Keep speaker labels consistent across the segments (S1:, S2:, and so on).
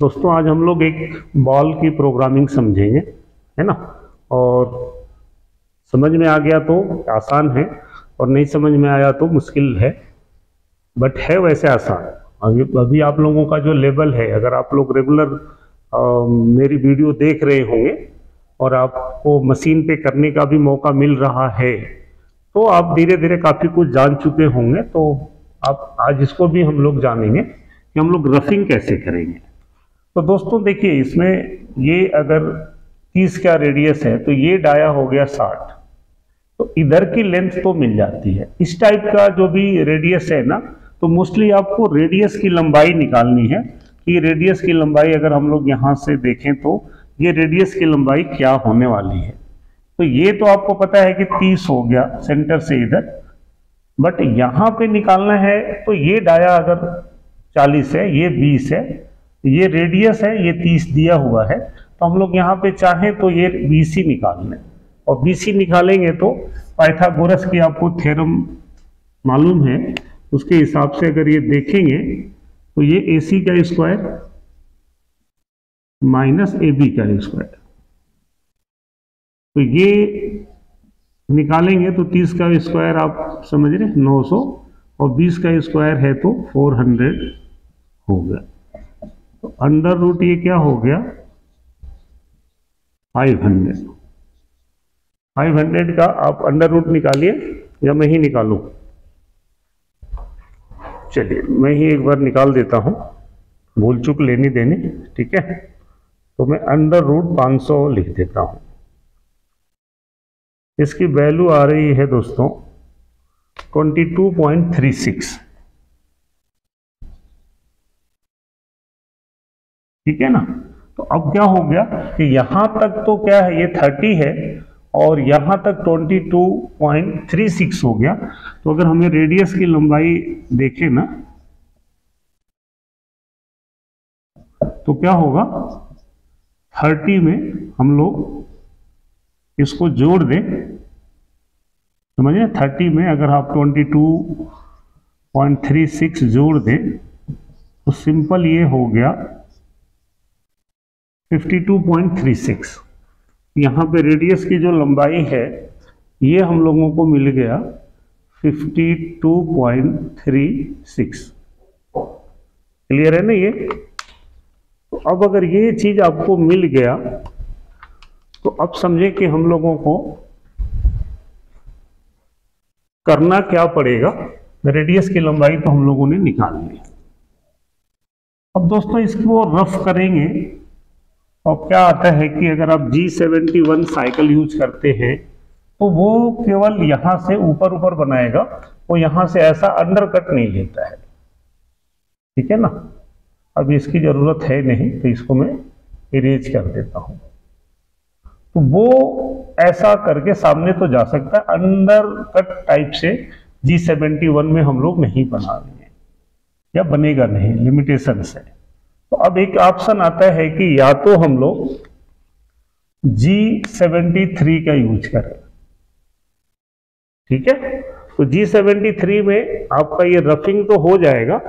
S1: दोस्तों आज हम लोग एक बॉल की प्रोग्रामिंग समझेंगे, है ना। और समझ में आ गया तो आसान है और नहीं समझ में आया तो मुश्किल है, बट है वैसे आसान। अभी आप लोगों का जो लेवल है, अगर आप लोग रेगुलर मेरी वीडियो देख रहे होंगे और आपको मशीन पे करने का भी मौका मिल रहा है तो आप धीरे धीरे काफ़ी कुछ जान चुके होंगे। तो आप आज इसको भी हम लोग जानेंगे कि हम लोग रफिंग कैसे करेंगे। तो दोस्तों देखिए, इसमें ये अगर 30 का रेडियस है तो ये डाया हो गया 60, तो इधर की लेंथ तो मिल जाती है। इस टाइप का जो भी रेडियस है ना, तो मोस्टली आपको रेडियस की लंबाई निकालनी है कि रेडियस की लंबाई अगर हम लोग यहाँ से देखें तो ये रेडियस की लंबाई क्या होने वाली है। तो ये तो आपको पता है कि 30 हो गया सेंटर से इधर, बट यहाँ पे निकालना है तो ये डाया अगर 40 है, ये 20 है, ये रेडियस है, ये 30 दिया हुआ है, तो हम लोग यहाँ पे चाहें तो ये BC निकाल लें। और BC निकालेंगे तो पाइथागोरस की आपको थ्योरम मालूम है, उसके हिसाब से अगर ये देखेंगे तो ये AC का स्क्वायर माइनस AB का स्क्वायर, तो ये निकालेंगे तो 30 का स्क्वायर आप समझ रहे 900 और 20 का स्क्वायर है तो 400 हो गया। तो अंडर रूट ये क्या हो गया 500 का आप अंडर रूट निकालिए या मैं ही निकालूं। चलिए मैं ही एक बार निकाल देता हूं, भूल चूक लेनी देनी, ठीक है। तो मैं अंडर रूट 500 लिख देता हूं। इसकी वैल्यू आ रही है दोस्तों 22.36, ठीक है ना। तो अब क्या हो गया कि यहां तक तो क्या है, ये 30 है और यहां तक 22.36 हो गया। तो अगर हमें रेडियस की लंबाई देखें ना तो क्या होगा, 30 में हम लोग इसको जोड़ दें, समझिए 30 में अगर आप 22.36 जोड़ दें तो सिंपल ये हो गया 52.36। यहाँ पे रेडियस की जो लंबाई है ये हम लोगों को मिल गया 52.36। क्लियर है ना ये। तो अब अगर ये चीज आपको मिल गया तो अब समझे कि हम लोगों को करना क्या पड़ेगा। रेडियस की लंबाई तो हम लोगों ने निकाल ली। अब दोस्तों इसको रफ करेंगे और क्या आता है कि अगर आप G71 साइकिल यूज करते हैं तो वो केवल यहां से ऊपर ऊपर बनाएगा, वो यहां से ऐसा अंडरकट नहीं लेता है, ठीक है ना। अब इसकी जरूरत है नहीं तो इसको मैं इरेज कर देता हूं। तो वो ऐसा करके सामने तो जा सकता है, अंडरकट टाइप से G71 में हम लोग नहीं बना रहे हैं या बनेगा नहीं, लिमिटेशन है। तो अब एक ऑप्शन आता है कि या तो हम लोग G73 का यूज करें, ठीक है। तो G73 में आपका ये रफिंग तो हो जाएगा,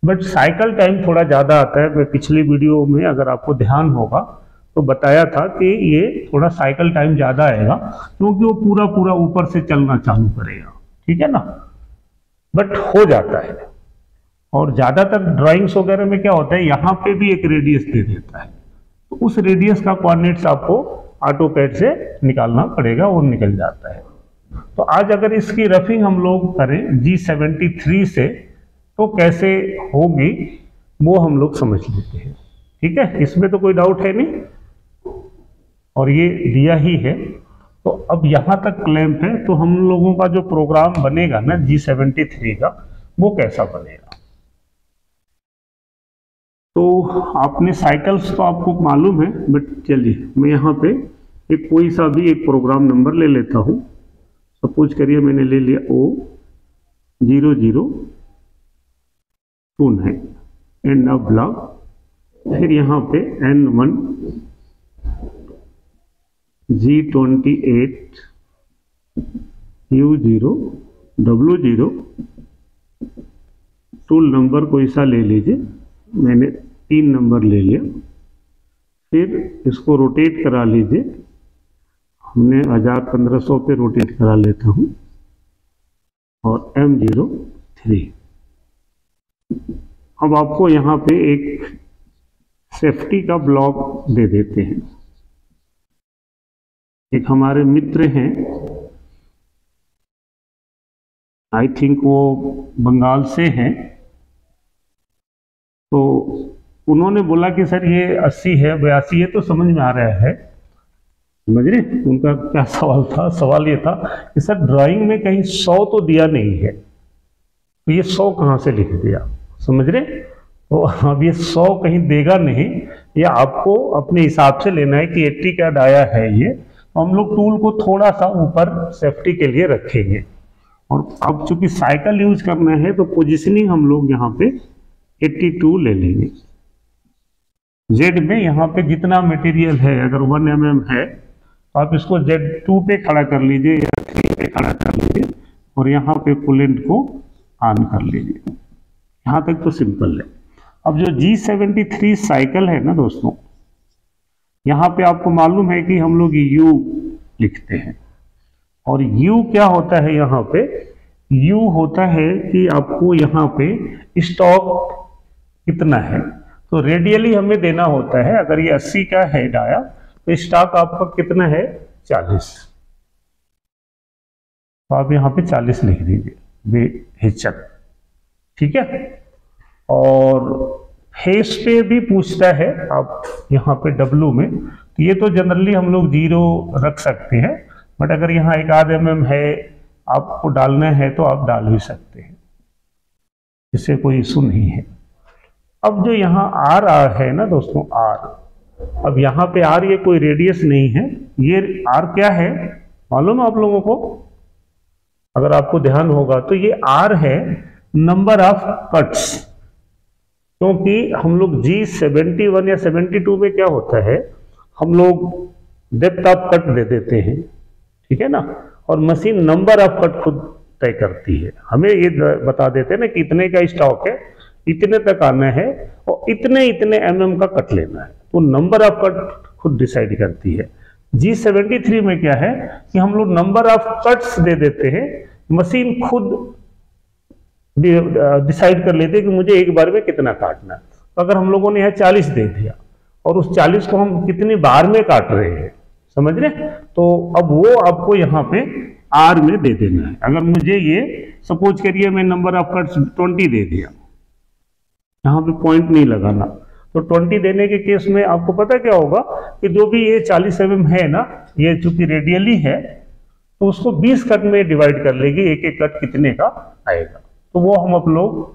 S1: बट साइकिल टाइम थोड़ा ज्यादा आता है। मैं पिछली वीडियो में अगर आपको ध्यान होगा तो बताया था कि ये थोड़ा साइकिल टाइम ज्यादा आएगा क्योंकि वो पूरा पूरा ऊपर से चलना चालू करेगा, ठीक है ना। बट हो जाता है। और ज्यादातर ड्राइंग्स वगैरह में क्या होता है, यहाँ पे भी एक रेडियस दे देता है, तो उस रेडियस का कोऑर्डिनेट्स आपको ऑटोकैड से निकालना पड़ेगा, वो निकल जाता है। तो आज अगर इसकी रफिंग हम लोग करें G73 से तो कैसे होगी वो हम लोग समझ लेते हैं, ठीक है। इसमें तो कोई डाउट है नहीं और ये दिया ही है। तो अब यहां तक क्लैंप है, तो हम लोगों का जो प्रोग्राम बनेगा ना G73 का, वो कैसा बनेगा। तो आपने साइकिल्स तो आपको मालूम है, बट चलिए मैं यहाँ पे एक कोई सा भी एक प्रोग्राम नंबर ले लेता हूँ। सपोज करिए मैंने ले लिया O0029 एंड ऑफ ब्लॉक, फिर यहाँ पे N1 G28 U0 W0 tool number कोई सा ले लीजिए, मैंने 3 नंबर ले लिया, फिर इसको रोटेट करा लीजिए। हमने 1500 पे रोटेट करा लेता हूँ और M03। अब आपको यहाँ पे एक सेफ्टी का ब्लॉक दे देते हैं। एक हमारे मित्र हैं, आई थिंक वो बंगाल से हैं, तो उन्होंने बोला कि सर ये 80 है 82 है, तो समझ में आ रहा है। समझ रहे उनका क्या सवाल था? सवाल ये था कि सर ड्राइंग में कहीं 100 तो दिया नहीं है, तो ये 100 कहाँ से लिख दिया? समझ रहे? तो अब ये 100 कहीं देगा नहीं, ये आपको अपने हिसाब से लेना है कि 80 का डाया है ये, तो हम लोग टूल को थोड़ा सा ऊपर सेफ्टी के लिए रखेंगे। और अब चूंकि साइकिल यूज करना है तो पोजिशनिंग हम लोग यहाँ पे 82 ले लेंगे। जेड में यहाँ पे जितना मटेरियल है, अगर 1 mm है तो आप इसको Z2 पे खड़ा कर लीजिए या 3 पे खड़ा कर लीजिए और यहाँ पे कूलेंट को ऑन कर लीजिए। यहाँ तक तो सिंपल है। अब जो G73 साइकिल है ना दोस्तों, यहाँ पे आपको मालूम है कि हम लोग U लिखते हैं, और U क्या होता है? यहाँ पे U होता है कि आपको यहाँ पे स्टॉक कितना है, तो रेडियली हमें देना होता है। अगर ये 80 का है डाया तो स्टॉक आपका कितना है? 40। तो आप यहाँ पे 40 लिख दीजिए बेहिचक, ठीक है। और फेस पे भी पूछता है आप यहाँ पे W में, तो ये तो जनरली हम लोग 0 रख सकते हैं, बट अगर यहाँ 1/2 mm है आपको डालना है तो आप डाल भी सकते हैं, इससे कोई इशू नहीं है। अब जो यहाँ R है ना दोस्तों, R, अब यहाँ पे R ये कोई रेडियस नहीं है, ये R क्या है मालूम है आप लोगों को? अगर आपको ध्यान होगा तो ये R है नंबर ऑफ कट्स, क्योंकि हम लोग G71 या 72 में क्या होता है, हम लोग डेप्थ ऑफ कट दे देते हैं, ठीक है ना, और मशीन नंबर ऑफ कट खुद तय करती है। हमें ये बता देते हैं ना कि इतने का स्टॉक है, इतने तक आना है और इतने इतने mm का कट लेना है, तो नंबर ऑफ कट खुद डिसाइड करती है। G73 में क्या है कि हम लोग नंबर ऑफ कट्स दे देते हैं, मशीन खुद डिसाइड कर लेते हैं कि मुझे एक बार में कितना काटना है। तो अगर हम लोगों ने यहाँ 40 दे दिया और उस 40 को हम कितनी बार में काट रहे हैं, समझ रहे, तो अब वो आपको यहाँ पे R में दे देना है। अगर मुझे ये सपोज करिए मैं नंबर ऑफ कट्स 20 दे दिया, यहाँ पे पॉइंट नहीं लगाना, तो 20 देने के केस में आपको पता क्या होगा कि जो भी ये 40 mm है ना, ये चूंकि रेडियली है तो उसको 20 कट में डिवाइड कर लेगी, एक एक कट कितने का आएगा। तो वो हम आप लोग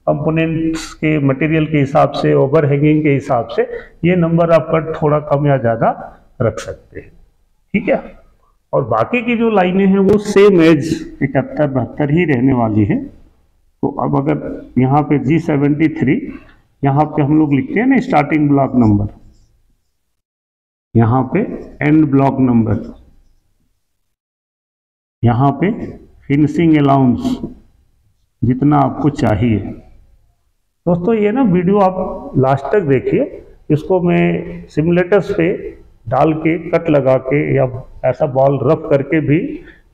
S1: कंपोनेंट्स के मटेरियल के हिसाब से, ओवर हैंगिंग के हिसाब से ये नंबर ऑफ कट थोड़ा कम या ज़्यादा रख सकते हैं, ठीक है। और बाकी की जो लाइनें हैं वो सेम एज 71-72 ही रहने वाली है। तो अब अगर यहाँ पे G73, यहाँ पे हम लोग लिखते हैं ना स्टार्टिंग ब्लॉक नंबर, यहाँ पे एंड ब्लॉक नंबर, यहाँ पे फिनिशिंग अलाउंस जितना आपको चाहिए। दोस्तों ये ना वीडियो आप लास्ट तक देखिए, इसको मैं सिमुलेटर्स पे डाल के कट लगा के या ऐसा बॉल रफ करके भी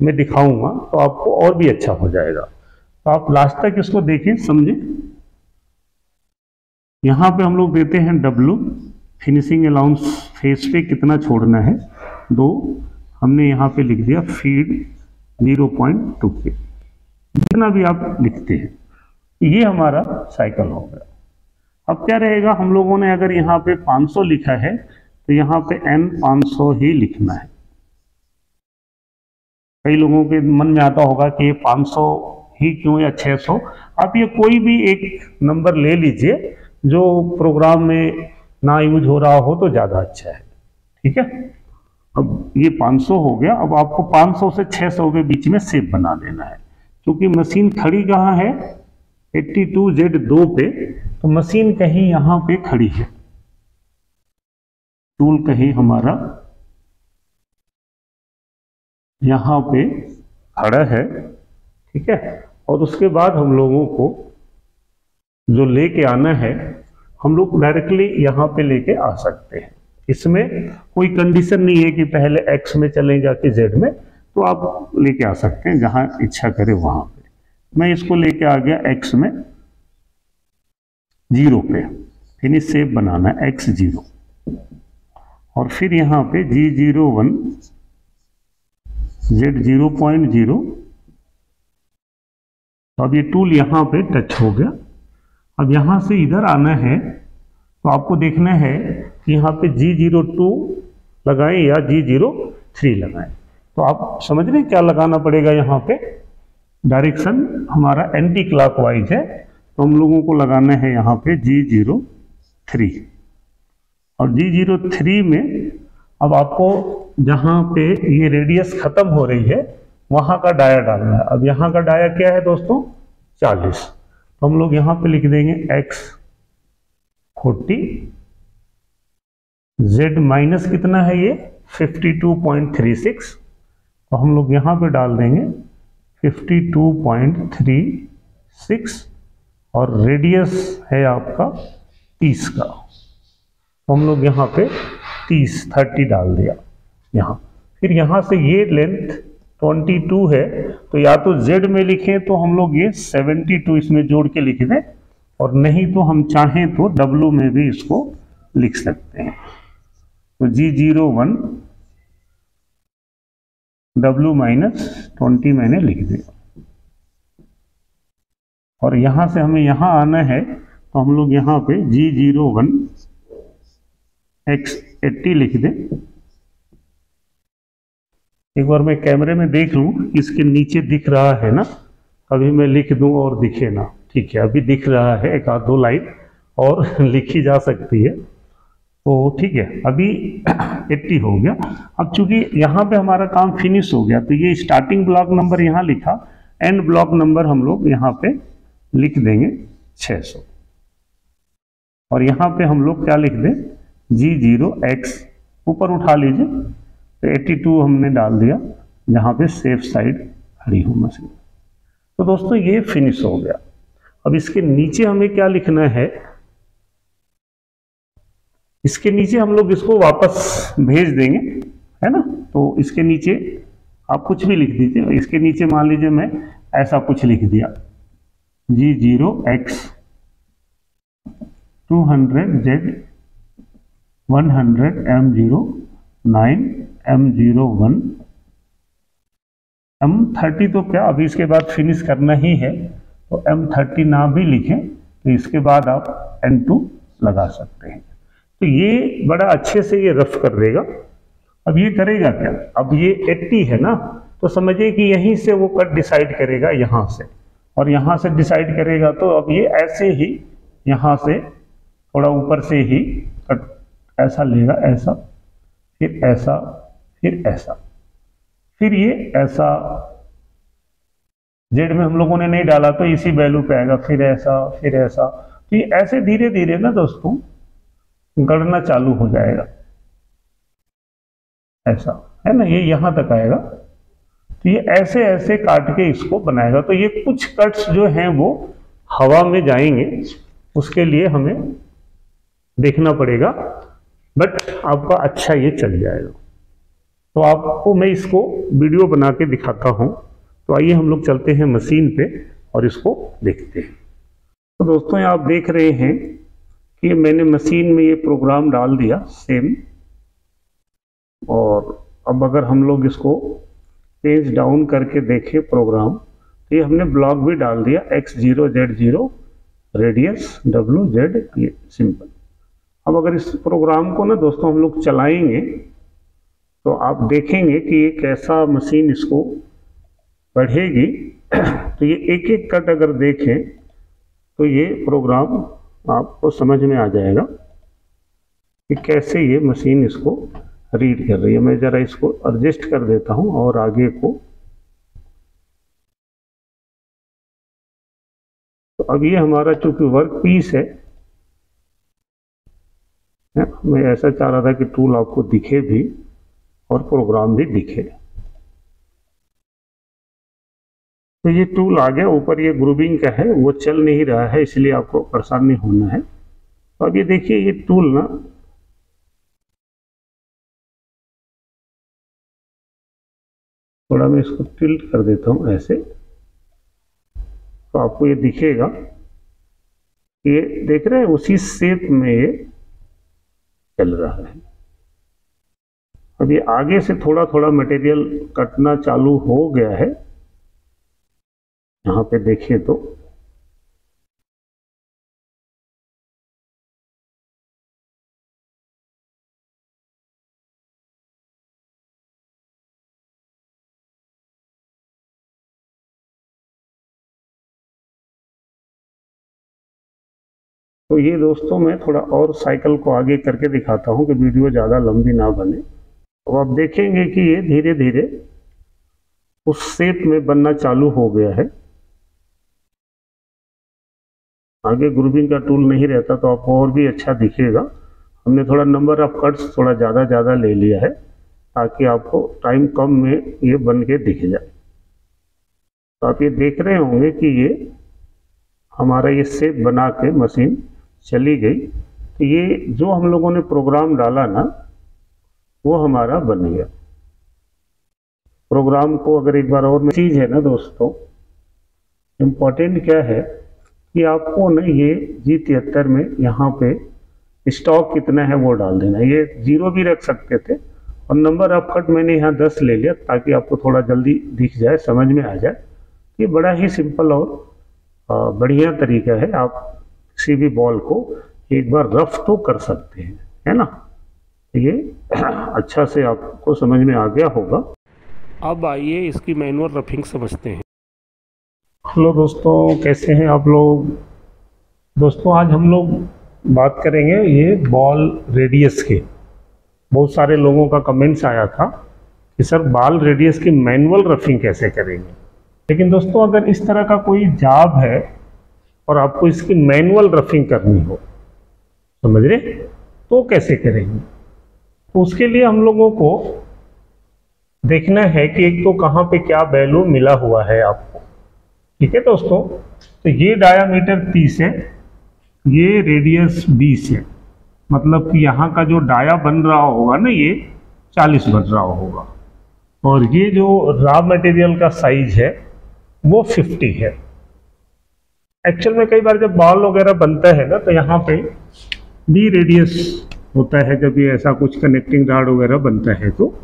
S1: मैं दिखाऊंगा, तो आपको और भी अच्छा हो जाएगा। तो आप लास्ट तक इसको देखिए, समझे। यहाँ पे हम लोग देते हैं W, फिनिशिंग अलाउंस फेस पे कितना छोड़ना है 2, हमने यहाँ पे लिख दिया फीड 0.2 के, जितना भी आप लिखते हैं, ये हमारा साइकिल हो गया। अब क्या रहेगा, हम लोगों ने अगर यहाँ पे 500 लिखा है तो यहाँ पे N 500 ही लिखना है। कई लोगों के मन में आता होगा कि ये 500 ही क्यों या 600, आप ये कोई भी एक नंबर ले लीजिए जो प्रोग्राम में ना यूज हो रहा हो तो ज़्यादा अच्छा है, ठीक है। अब ये 500 हो गया, अब आपको 500 से 600 के बीच में शेप बना देना है, क्योंकि मशीन खड़ी कहाँ है 82Z2 पे, तो मशीन कहीं यहाँ पे खड़ी है, टूल कहीं हमारा यहाँ पे खड़ा है, ठीक है। और उसके बाद हम लोगों को जो लेके आना है, हम लोग डायरेक्टली यहाँ पे लेके आ सकते हैं। इसमें कोई कंडीशन नहीं है कि पहले एक्स में चलें जाके जेड में, तो आप लेके आ सकते हैं जहाँ इच्छा करे वहाँ पे। मैं इसको लेके आ गया एक्स में 0 पे, यानी सेप बनाना है एक्स 0, और फिर यहाँ पे G01 Z 0.0। तो अब ये टूल यहाँ पे टच हो गया। अब यहाँ से इधर आना है तो आपको देखना है कि यहाँ पे G02 लगाएं या G03 लगाएं। तो आप समझ रहे हैं क्या लगाना पड़ेगा यहाँ पे? डायरेक्शन हमारा एंटी क्लॉकवाइज है, तो हम लोगों को लगाना है यहाँ पे G03। और G03 में अब आपको जहाँ पे ये रेडियस खत्म हो रही है वहाँ का डाया डालना है। अब यहाँ का डाया क्या है दोस्तों? 40। तो हम लोग यहाँ पे लिख देंगे x 40, z माइनस कितना है ये 52.36। तो हम लोग यहाँ पे डाल देंगे 52.36 और रेडियस है आपका 30 का। तो हम लोग यहाँ पे 30 डाल दिया यहाँ। फिर यहाँ से ये लेंथ 22 है, तो या तो z में लिखें तो हम लोग ये 72 इसमें जोड़ के लिख दें, और नहीं तो हम चाहें तो w में भी इसको लिख सकते हैं। तो G01 w माइनस 20 मैंने लिख दिया। और यहाँ से हमें यहाँ आना है तो हम लोग यहाँ पे G01 x 80 लिख दें। एक बार मैं कैमरे में देख लूँ इसके नीचे दिख रहा है ना, अभी मैं लिख दूं और दिखे ना। ठीक है, अभी दिख रहा है, एक आध दो लाइन और लिखी जा सकती है। तो ठीक है, अभी 80 हो गया। अब चूंकि यहाँ पे हमारा काम फिनिश हो गया, तो ये स्टार्टिंग ब्लॉक नंबर यहाँ लिखा, एंड ब्लॉक नंबर हम लोग यहाँ पे लिख देंगे 600। और यहाँ पे हम लोग क्या लिख दें? G0x ऊपर उठा लीजिए, तो 82 हमने डाल दिया जहाँ पे सेफ साइड खड़ी हो मशीन। तो दोस्तों ये फिनिश हो गया। अब इसके नीचे हमें क्या लिखना है? इसके नीचे हम लोग इसको वापस भेज देंगे, है ना। तो इसके नीचे आप कुछ भी लिख दीजिए। इसके नीचे मान लीजिए मैं ऐसा कुछ लिख दिया, G0x 200Z 100 M09 M01 M30। तो क्या अभी इसके बाद फिनिश करना ही है, तो M30 ना भी लिखें तो इसके बाद आप N2 लगा सकते हैं। तो ये बड़ा अच्छे से ये रफ कर देगा। अब ये करेगा क्या? अब ये 80 है ना, तो समझिए कि यहीं से वो कट डिसाइड करेगा यहाँ से, और यहाँ से डिसाइड करेगा। तो अब ये ऐसे ही यहाँ से थोड़ा ऊपर से ही कट ऐसा लेगा, ऐसा, फिर ऐसा, फिर ऐसा, फिर ये ऐसा। जेड में हम लोगों ने नहीं डाला तो इसी वैल्यू पे आएगा, फिर ऐसा, फिर ऐसा। तो ये ऐसे धीरे धीरे ना दोस्तों गणना चालू हो जाएगा, ऐसा है ना, ये यहां तक आएगा। तो ये ऐसे ऐसे काट के इसको बनाएगा। तो ये कुछ कट्स जो हैं वो हवा में जाएंगे, उसके लिए हमें देखना पड़ेगा, बट आपका अच्छा ये चल जाएगा। तो आपको मैं इसको वीडियो बना के दिखाता हूं। तो आइए हम लोग चलते हैं मशीन पे और इसको देखते हैं। तो दोस्तों आप देख रहे हैं कि मैंने मशीन में ये प्रोग्राम डाल दिया सेम। और अब अगर हम लोग इसको पेज डाउन करके देखें प्रोग्राम, तो ये हमने ब्लॉक भी डाल दिया, x0 z0 रेडियस wz, ये सिंपल। अब अगर इस प्रोग्राम को ना दोस्तों हम लोग चलाएंगे तो आप देखेंगे कि ये कैसा मशीन इसको पढ़ेगी। तो ये एक एक कट अगर देखें तो ये प्रोग्राम आपको समझ में आ जाएगा कि कैसे ये मशीन इसको रीड कर रही है। मैं ज़रा इसको एडजस्ट कर देता हूं और आगे को। तो अब ये हमारा चूंकि वर्क पीस है, मैं ऐसा चाह रहा था कि टूल आपको दिखे भी और प्रोग्राम भी दिखे। तो ये टूल आ गया ऊपर, ये ग्रुपिंग का है, वो चल नहीं रहा है इसलिए आपको परेशान नहीं होना है। तो अब ये देखिए ये टूल ना थोड़ा मैं इसको टिल्ट कर देता हूँ ऐसे, तो आपको ये दिखेगा, ये देख रहे हैं उसी शेप में ये चल रहा है। अब ये आगे से थोड़ा थोड़ा मटेरियल कटना चालू हो गया है, यहाँ पे देखिए तो ये दोस्तों मैं थोड़ा और साइकिल को आगे करके दिखाता हूँ कि वीडियो ज़्यादा लंबी ना बने। तो आप देखेंगे कि ये धीरे धीरे उस शेप में बनना चालू हो गया है। आगे ग्रुपिंग का टूल नहीं रहता तो आपको और भी अच्छा दिखेगा। हमने थोड़ा नंबर ऑफ कट्स थोड़ा ज़्यादा ले लिया है ताकि आपको टाइम कम में ये बन के दिख जाए। तो आप ये देख रहे होंगे कि ये हमारा ये शेप बना के मशीन चली गई। तो ये जो हम लोगों ने प्रोग्राम डाला ना वो हमारा बन गया। प्रोग्राम को अगर एक बार और चीज़ है ना दोस्तों, इम्पोर्टेंट क्या है कि आपको ना ये G73 में यहाँ पे स्टॉक कितना है वो डाल देना। ये 0 भी रख सकते थे और नंबर ऑफ कट मैंने यहाँ 10 ले लिया ताकि आपको थोड़ा जल्दी दिख जाए, समझ में आ जाए। ये बड़ा ही सिंपल और बढ़िया तरीका है। आप किसी भी बॉल को एक बार रफ तो कर सकते हैं, है ना। ये अच्छा से आपको समझ में आ गया होगा। अब आइए इसकी मैनुअल रफिंग समझते हैं। हेलो दोस्तों, कैसे हैं आप लोग। दोस्तों आज हम लोग बात करेंगे ये बॉल रेडियस के। बहुत सारे लोगों का कमेंट्स आया था कि सर बॉल रेडियस की मैनुअल रफिंग कैसे करेंगे। लेकिन दोस्तों अगर इस तरह का कोई जॉब है और आपको इसकी मैनुअल रफिंग करनी हो, समझ रहे, तो कैसे करेंगे। तो उसके लिए हम लोगों को देखना है कि एक तो कहाँ पे क्या वैल्यू मिला हुआ है आपको, ठीक है दोस्तों। तो ये डायामीटर 30 है, ये रेडियस 20 है, मतलब कि यहाँ का जो डाया बन रहा होगा ना ये 40 बन रहा होगा। और ये जो रॉ मटेरियल का साइज है वो 50 है। एक्चुअल में कई बार जब बॉल वगैरह बनता है ना तो यहाँ पे भी रेडियस होता है जब ये ऐसा कुछ कनेक्टिंग रॉड वगैरह बनता है तो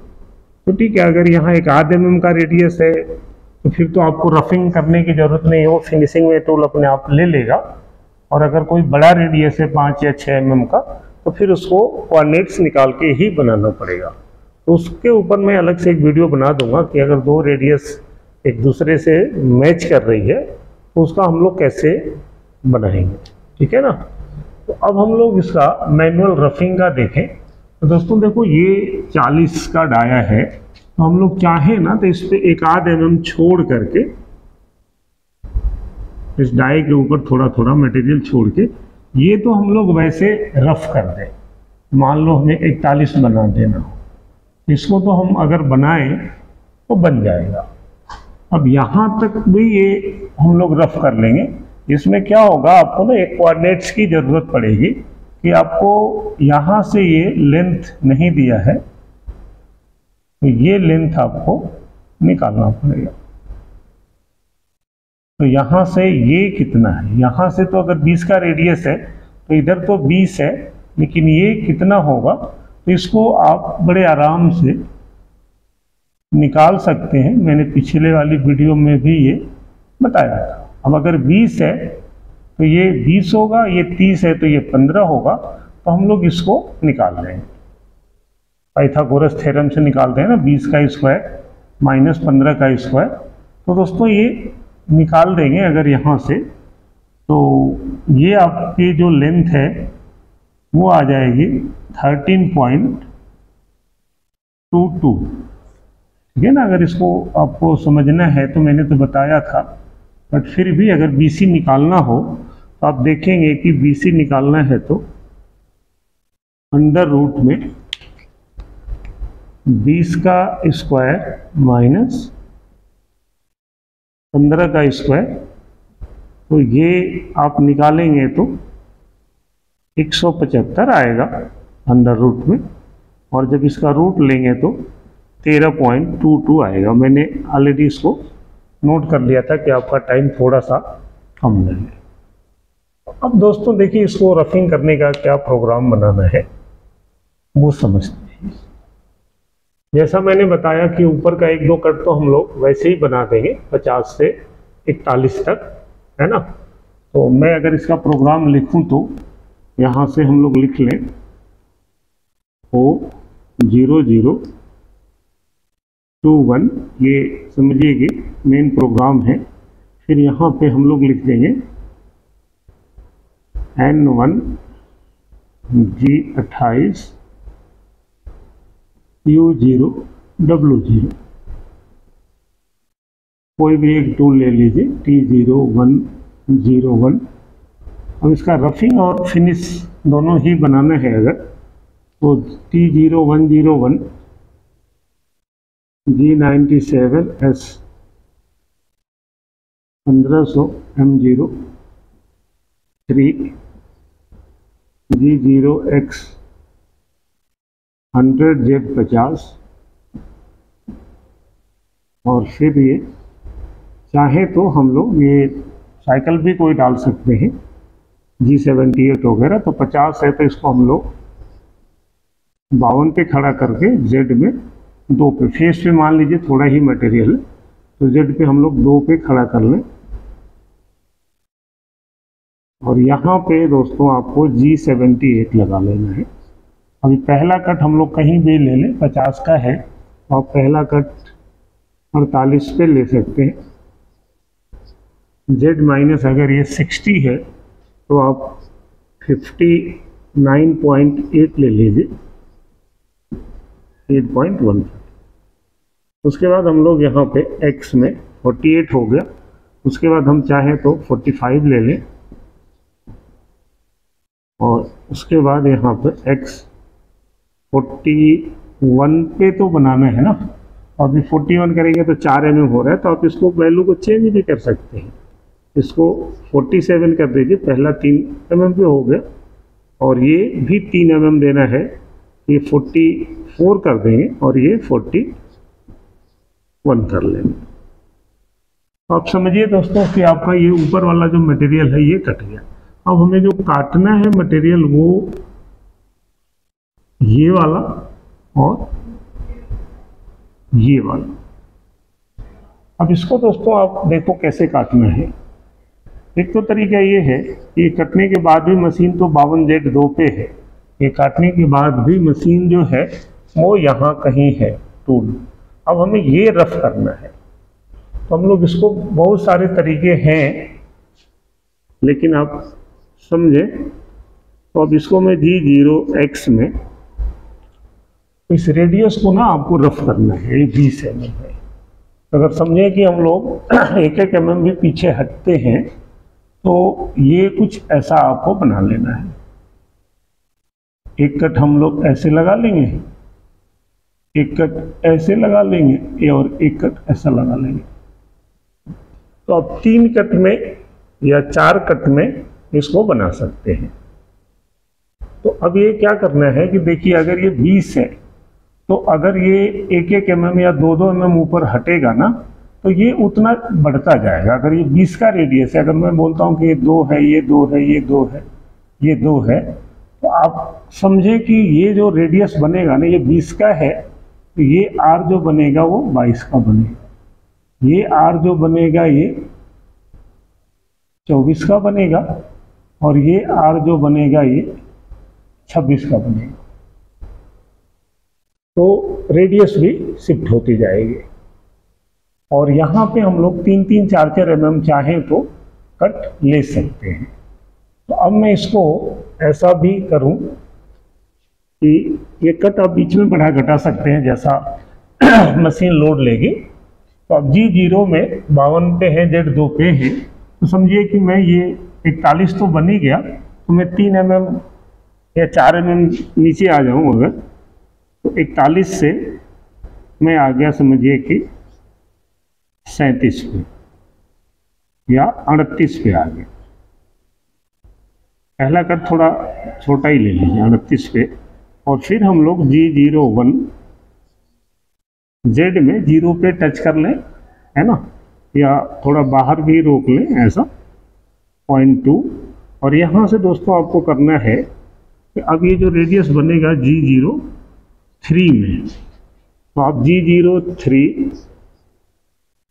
S1: ठीक है। अगर यहाँ एक आध mm का रेडियस है तो फिर तो आपको रफिंग करने की ज़रूरत नहीं है, वो फिनिशिंग में टूल अपने आप ले लेगा। और अगर कोई बड़ा रेडियस है 5 या 6 mm का तो फिर उसको कोऑर्डिनेट्स निकाल के ही बनाना पड़ेगा। तो उसके ऊपर मैं अलग से एक वीडियो बना दूंगा कि अगर दो रेडियस एक दूसरे से मैच कर रही है तो उसका हम लोग कैसे बनाएंगे, ठीक है ना। तो अब हम लोग इसका मैनुअल रफिंग का देखें। तो दोस्तों देखो ये 40 का डाया है, तो हम लोग चाहें ना तो इस पर एक आध mm छोड़ करके इस डाई के ऊपर थोड़ा थोड़ा मटेरियल छोड़ के ये तो हम लोग वैसे रफ कर दें। मान लो हमें 41 बना देना हो, इसको तो हम अगर बनाएं तो बन जाएगा। अब यहाँ तक भी ये हम लोग रफ कर लेंगे। इसमें क्या होगा, आपको ना एक कोऑर्डिनेट्स की ज़रूरत पड़ेगी कि आपको यहाँ से ये लेंथ नहीं दिया है तो ये लेंथ आपको निकालना पड़ेगा। तो यहाँ से ये कितना है, यहाँ से तो अगर 20 का रेडियस है तो इधर तो 20 है, लेकिन ये कितना होगा तो इसको आप बड़े आराम से निकाल सकते हैं। मैंने पिछले वाली वीडियो में भी ये बताया था। अब अगर 20 है तो ये 20 होगा, ये 30 है तो ये 15 होगा। तो हम लोग इसको निकाल लेंगे, पाइथागोरस थ्योरम से निकालते हैं ना, 20 का स्क्वायर माइनस 15 का स्क्वायर। तो दोस्तों ये निकाल देंगे अगर यहाँ से, तो ये आपकी जो लेंथ है वो आ जाएगी 13.22, ठीक है ना। अगर इसको आपको समझना है तो मैंने तो बताया था, बट फिर भी अगर BC निकालना हो तो आप देखेंगे कि BC निकालना है तो अंडर रूट में 20 का स्क्वायर माइनस 15 का स्क्वायर, तो ये आप निकालेंगे तो 175 आएगा अंडर रूट में, और जब इसका रूट लेंगे तो 13.22 आएगा। मैंने ऑलरेडी इसको नोट कर लिया था कि आपका टाइम थोड़ा सा कम लगे। अब दोस्तों देखिए, इसको रफिंग करने का क्या प्रोग्राम बनाना है वो समझते हैं। जैसा मैंने बताया कि ऊपर का 1-2 कट तो हम लोग वैसे ही बना देंगे 50 से 41 तक, है ना। तो मैं अगर इसका प्रोग्राम लिखूं तो यहाँ से हम लोग लिख लें O0021, ये समझिए कि मेन प्रोग्राम है। फिर यहाँ पे हम लोग लिख देंगे N1 G28 U0 W0, कोई भी एक टूल ले लीजिए, T0101। अब इसका रफिंग और फिनिश दोनों ही बनाना है अगर, तो T0101 G97S 1500 M03 G0X 100Z50, और फिर ये चाहे तो हम लोग ये साइकिल भी कोई डाल सकते हैं, G78 वगैरह। तो 50 है तो इसको हम लोग 52 पे खड़ा करके Z में 2 पे, फेस पे मान लीजिए थोड़ा ही मटेरियल है तो Z पे हम लोग 2 पे खड़ा कर लें। और यहाँ पे दोस्तों आपको G78 लगा लेना है। अभी पहला कट हम लोग कहीं भी ले लें, 50 का है तो आप पहला कट 48 पे ले सकते हैं। Z माइनस अगर ये 60 है तो आप 59.8 ले लीजिए, 8.1। उसके बाद हम लोग यहाँ पे X में 48 हो गया। उसके बाद हम चाहें तो 45 ले लें, और उसके बाद यहाँ पे X 41 पे तो बनाना है ना। अभी 41 करेंगे तो 4 mm हो रहा है, तो आप इसको वैल्यू को चेंज भी कर सकते हैं। इसको 47 कर दीजिए, पहला 3 mm पे हो गया, और ये भी 3 mm देना है, ये 44 कर देंगे और ये 41 कर लेंगे। आप समझिए दोस्तों कि आपका ये ऊपर वाला जो मटेरियल है ये कट गया। अब हमें जो काटना है मटेरियल वो ये वाला और ये वाला। अब इसको दोस्तों आप देखो कैसे काटना है। एक तो तरीका ये है कि कटने के बाद भी मशीन तो 52Z2 पे है, ये काटने के बाद भी मशीन जो है वो यहाँ कहीं है टूल। अब हमें ये रफ करना है, तो हम लोग इसको बहुत सारे तरीके हैं, लेकिन आप समझे। तो अब इसको मैं G0X में इस रेडियस को ना आपको रफ करना है, ये 20 mm है। अगर समझे कि हम लोग 1-1 mm भी पीछे हटते हैं तो ये कुछ ऐसा आपको बना लेना है। एक कट हम लोग ऐसे लगा लेंगे, एक कट ऐसे लगा लेंगे, और एक कट ऐसा लगा लेंगे। तो अब 3 कट में या 4 कट में इसको बना सकते हैं। तो अब ये क्या करना है कि देखिए, अगर ये 20 है तो अगर ये 1-1 mm या 2-2 mm ऊपर हटेगा ना तो ये उतना बढ़ता जाएगा। अगर ये 20 का रेडियस है, अगर मैं बोलता हूँ कि ये 2 है, ये 2 है, ये 2 है, ये 2 है, तो आप समझे कि ये जो रेडियस बनेगा ना ये 20 का है, तो ये R जो बनेगा वो 22 का बनेगा, ये R जो बनेगा ये 24 का बनेगा, और ये R जो बनेगा ये 26 का बनेगा। तो रेडियस भी शिफ्ट होती जाएगी, और यहाँ पे हम लोग 3-3, 4-4 mm चाहें तो कट ले सकते हैं। तो अब मैं इसको ऐसा भी करूं कि ये कट आप बीच में बढ़ा घटा सकते हैं जैसा मशीन लोड लेगी। तो अब G0 में 52 पे है, Z2 पे है, तो समझिए कि मैं ये 41 तो बन ही गया, तो मैं 3 mm या 4 mm नीचे आ जाऊं अगर, तो 41 से मैं आ गया समझिए कि 37 पे या 38 पे आ गया। पहला कट थोड़ा छोटा ही ले लीजिए 38 पे, और फिर हम लोग G01 Z में 0 पे टच कर लें, है ना, या थोड़ा बाहर भी रोक लें ऐसा 0.2। और यहाँ से दोस्तों आपको करना है कि अब ये जो रेडियस बनेगा G03 में, तो आप G03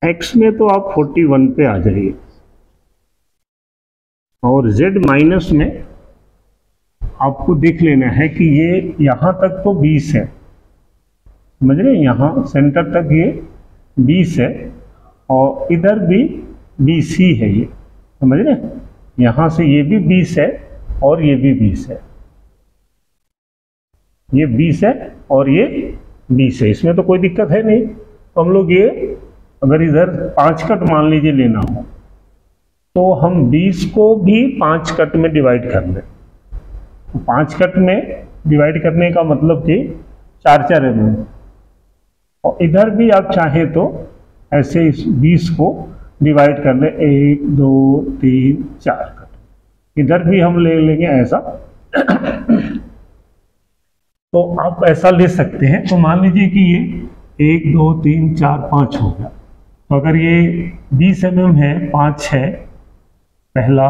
S1: X में तो आप 41 पे आ जाइए, और Z माइनस में आपको देख लेना है कि ये यहाँ तक तो 20 है, समझ रहे हैं, यहाँ सेंटर तक ये 20 है, और इधर भी 20 ही है, ये समझ रहे हैं, यहाँ से ये भी 20 है और ये भी 20 है, ये 20 है और ये 20 है, इसमें तो कोई दिक्कत है नहीं। तो हम लोग ये अगर इधर 5 कट मान लीजिए लेना हो, तो हम 20 को भी 5 कट में डिवाइड कर लें। तो 5 कट में डिवाइड करने का मतलब कि 4-4 mm, और इधर भी आप चाहें तो ऐसे इस 20 को डिवाइड कर लें 1 2 3 4 कट, इधर भी हम ले लेंगे ऐसा। तो आप ऐसा ले सकते हैं। तो मान लीजिए कि ये 1 2 3 4 5 हो गया, तो अगर ये 20 mm है, 5 है, पहला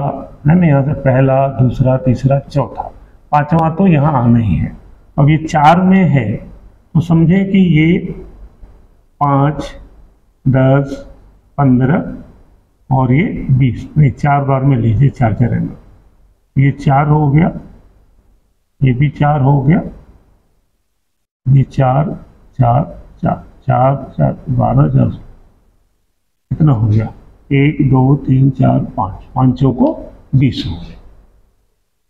S1: है ना, यहाँ से पहला दूसरा तीसरा चौथा, पांचवा तो यहाँ आना ही है। अब ये 4 में है, तो समझे कि ये 5 10 15 और ये 20, नहीं 4 बार में लीजिए 4-4 mm, ये 4 हो गया, ये भी 4 हो गया, ये 4 4 4 4 4 12 4, कितना हो गया, 1 2 3 4 5, पांचों को 20 हो गए।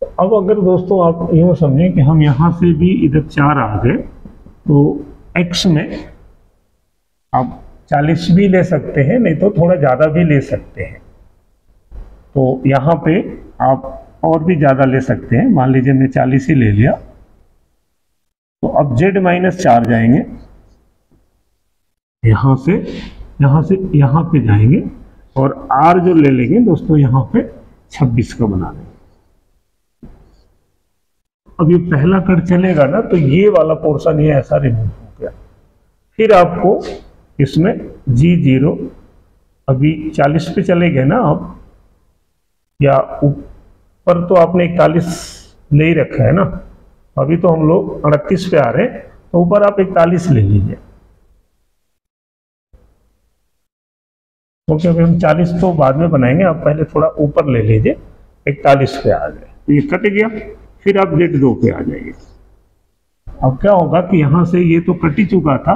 S1: तो अब अगर दोस्तों आप यूँ समझें कि हम यहाँ से भी इधर 4 आ गए, तो x में आप 40 भी ले सकते हैं, नहीं तो थोड़ा ज़्यादा भी ले सकते हैं। तो यहाँ पे आप और भी ज़्यादा ले सकते हैं, मान लीजिए मैं 40 ही ले लिया। तो अब Z-4 जाएंगे, यहाँ से यहाँ पे जाएंगे, और R जो ले लेंगे दोस्तों यहाँ पे 26 का बना देंगे। अब ये पहला कट चलेगा ना, तो ये वाला पोर्शन ये ऐसा रिमूव हो गया। फिर आपको इसमें G0, अभी 40 पे चले गए ना आप, या ऊपर तो आपने 41 ले ही रखा है ना, अभी तो हम लोग 38 पे आ रहे हैं, तो ऊपर आप 41 ले लीजिए, क्योंकि अभी हम 40 तो बाद में बनाएंगे, आप पहले थोड़ा ऊपर ले लीजिए, 41 पे आ जाए, तो ये कट गया। फिर आप Z2 पे आ जाइए। अब क्या होगा कि यहाँ से ये तो कट ही चुका था,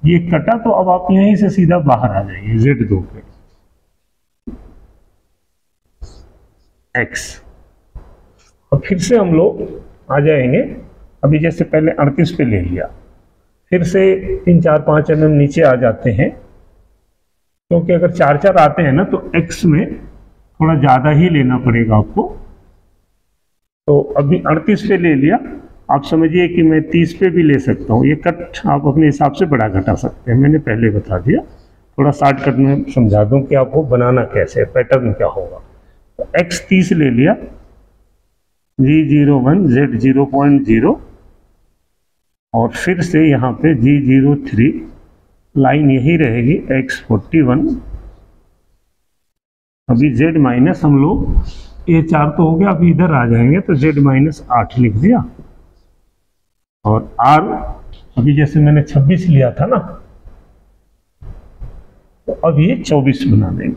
S1: ये कटा, तो अब आप यहीं से सीधा बाहर आ जाइए Z2 पे, X। और फिर से हम लोग आ जाएंगे, अभी जैसे पहले 38 पे ले लिया, फिर से 3-4-5 mm नीचे आ जाते हैं, क्योंकि अगर 4-4 आते हैं ना, तो X में थोड़ा ज़्यादा ही लेना पड़ेगा आपको। तो अभी 38 पे ले लिया, आप समझिए कि मैं 30 पे भी ले सकता हूँ। ये कट आप अपने हिसाब से बड़ा घटा सकते हैं, मैंने पहले बता दिया। थोड़ा शॉर्टकट में समझा दूँ कि आपको बनाना कैसे है, पैटर्न क्या होगा। तो X 30 ले लिया, G01 Z 0.0, और फिर से यहाँ पे G03, लाइन यही रहेगी X 41। अभी Z माइनस हम लोग, ये 4 तो हो गया, अभी इधर आ जाएंगे, तो Z-8 लिख दिया। और R अभी जैसे मैंने 26 लिया था ना, तो अब ये 24 बना देंगे।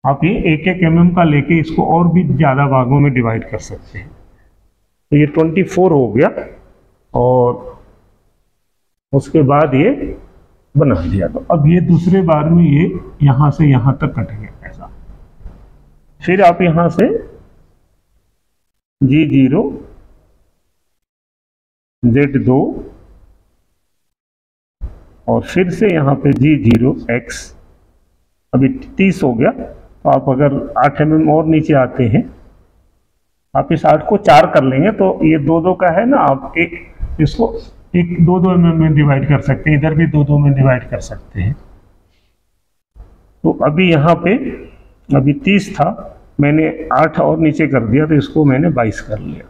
S1: आप ये 1-1 mm का लेके इसको और भी ज़्यादा भागों में डिवाइड कर सकते हैं। तो ये 24 हो गया, और उसके बाद ये बना दिया। तो अब ये दूसरे बार में ये यहाँ से यहाँ तक कटेंगे ऐसा। फिर आप यहाँ से G0 Z2, और फिर से यहाँ पे G0X, अभी 30 हो गया। तो आप अगर 8 mm और नीचे आते हैं, आप इस 8 को 4 कर लेंगे, तो ये 2-2 का है ना, आप इसको 2-2 mm में डिवाइड कर सकते हैं, इधर भी 2-2 में डिवाइड कर सकते हैं। तो अभी यहाँ पे अभी 30 था, मैंने 8 और नीचे कर दिया, तो इसको मैंने 22 कर लिया।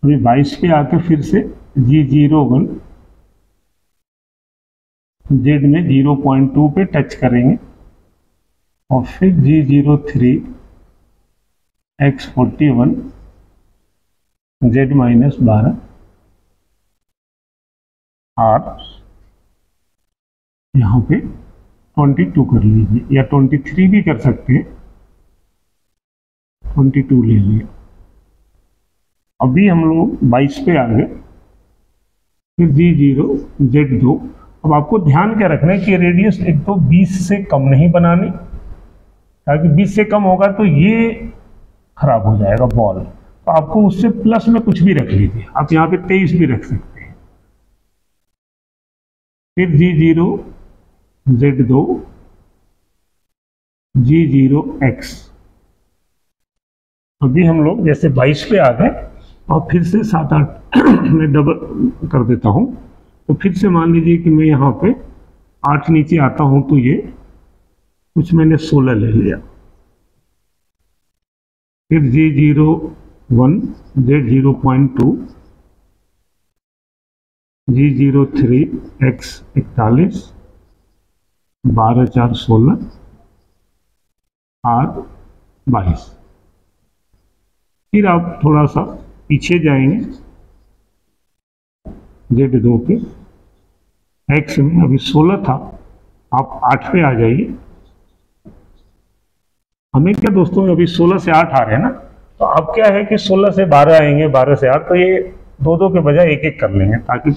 S1: अभी 22 पे आके फिर से G01 Z में 0.2 पे टच करेंगे और फिर G03 X41 Z minus 12 R यहाँ पे 22 कर लीजिए, या 23 भी कर सकते हैं, 22 ले लिया। अभी हम लोग 22 पे आ गए, फिर G0 Z2। अब आपको ध्यान क्या रखना है कि रेडियस एक तो 20 से कम नहीं बनानी, ताकि 20 से कम होगा तो ये खराब हो जाएगा बॉल। तो आपको उससे प्लस में कुछ भी रख लीजिए, आप यहाँ पे 23 भी रख सकते हैं। फिर G0 Z2 G0 X। अभी हम लोग जैसे 22 पे आ गए और फिर से 7-8 में डबल कर देता हूं, तो फिर से मान लीजिए कि मैं यहाँ पे 8 नीचे आता हूं, तो ये कुछ मैंने 16 ले लिया। फिर G01 Z0.2 G03 X 41 12 4 16 R 22। फिर आप थोड़ा सा पीछे जाएंगे Z2 पे, X में अभी 16 था, आप 8 पे आ जाइए। हमें क्या दोस्तों, अभी 16 से 8 आ रहे हैं ना, तो आप क्या है कि 16 से 12 आएंगे, 12 से 8, तो ये 2-2 के बजाय 1-1 कर लेंगे, ताकि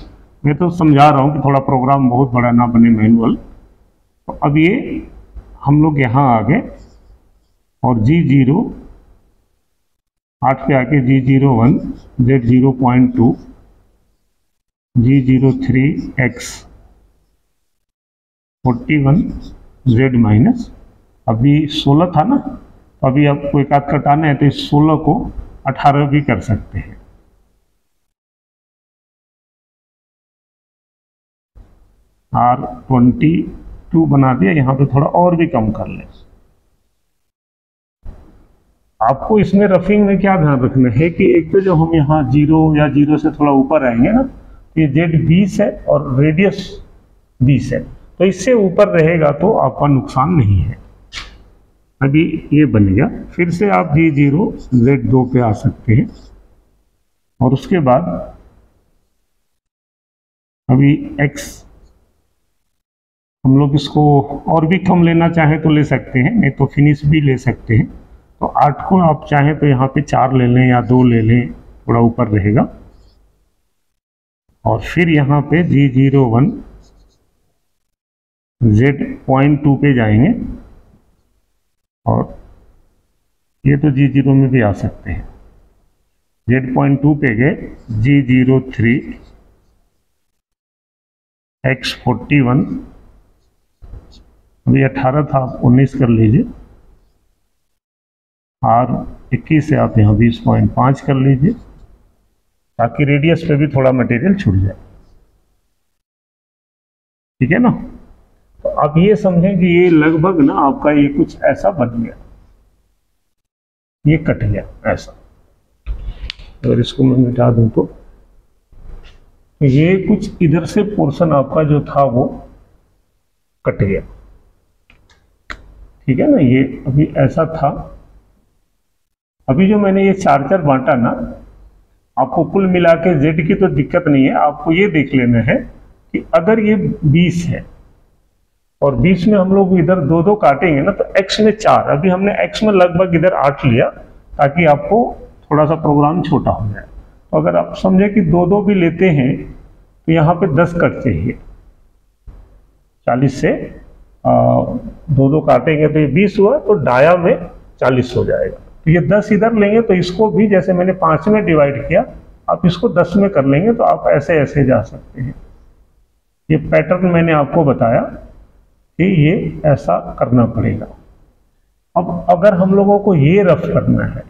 S1: मैं तो समझा रहा हूँ कि थोड़ा प्रोग्राम बहुत बड़ा ना बने मैनुअल। तो अब ये हम लोग यहाँ आ गए और G0 8 पे आके G01 Z0.2 G03 X 41 Z minus, अभी 16 था ना, तो अभी आपको एक आध कटाना है, तो इस 16 को 18 भी कर सकते हैं। R22 बना दिया, यहाँ पे थोड़ा और भी कम कर लें। आपको इसमें रफिंग में क्या ध्यान रखना है कि एक तो जो हम यहाँ 0 या 0 से थोड़ा ऊपर आएंगे ना, ये Z 20 है और रेडियस 20 है, तो इससे ऊपर रहेगा तो आपका नुकसान नहीं है। अभी ये बन गया। फिर से आप G0 Z2 पे आ सकते हैं और उसके बाद अभी X हम लोग इसको और भी कम लेना चाहें तो ले सकते हैं, नहीं तो फिनिश भी ले सकते हैं। तो 8 को आप चाहें तो यहाँ पे 4 ले लें या 2 ले लें, थोड़ा ऊपर रहेगा। और फिर यहाँ पे G01 Z.2 पे जाएंगे और ये तो G0 में भी आ सकते हैं। Z.2 पे गए, G03 X41, अभी 18 था, आप 19 कर लीजिए। R21 से आप यहाँ 20.5 कर लीजिए, ताकि रेडियस पे भी थोड़ा मटेरियल छूट जाए। ठीक है ना। तो आप ये समझें कि ये लगभग ना आपका ये कुछ ऐसा बन गया, ये कट गया ऐसा। अगर इसको मैं मिटा दूं तो ये कुछ इधर से पोर्शन आपका जो था वो कट गया। ठीक है ना, ये अभी ऐसा था। अभी जो मैंने ये 4-4 बांटा ना, आपको कुल मिला के Z की तो दिक्कत नहीं है। आपको ये देख लेना है कि अगर ये 20 है और 20 में हम लोग इधर 2-2 काटेंगे ना, तो X में 4, अभी हमने X में लगभग इधर 8 लिया, ताकि आपको थोड़ा सा प्रोग्राम छोटा हो जाए। तो अगर आप समझे कि 2-2 भी लेते हैं तो यहाँ पे 10 कट चाहिए। 40 से 2-2 काटेंगे तो ये 20 हुआ, तो डाया में 40 हो जाएगा। तो ये 10 इधर लेंगे, तो इसको भी जैसे मैंने 5 में डिवाइड किया, आप इसको 10 में कर लेंगे, तो आप ऐसे ऐसे जा सकते हैं। ये पैटर्न मैंने आपको बताया कि ये ऐसा करना पड़ेगा। अब अगर हम लोगों को ये रफ करना है,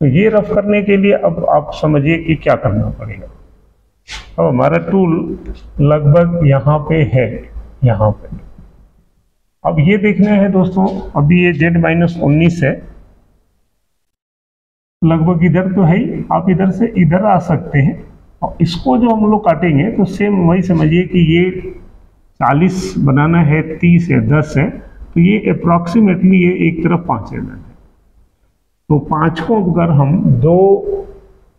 S1: तो ये रफ करने के लिए अब आप समझिए कि क्या करना पड़ेगा। अब हमारा टूल लगभग यहाँ पे है, यहाँ पे। अब ये देखना है दोस्तों, अभी ये Z-19 है, लगभग इधर तो है ही, आप इधर से इधर आ सकते हैं। और इसको जो हम लोग काटेंगे तो सेम वही समझिए कि ये 40 बनाना है, 30 है, 10 है, तो ये अप्रॉक्सीमेटली ये एक तरफ 5 mm है। तो 5 को अगर हम 2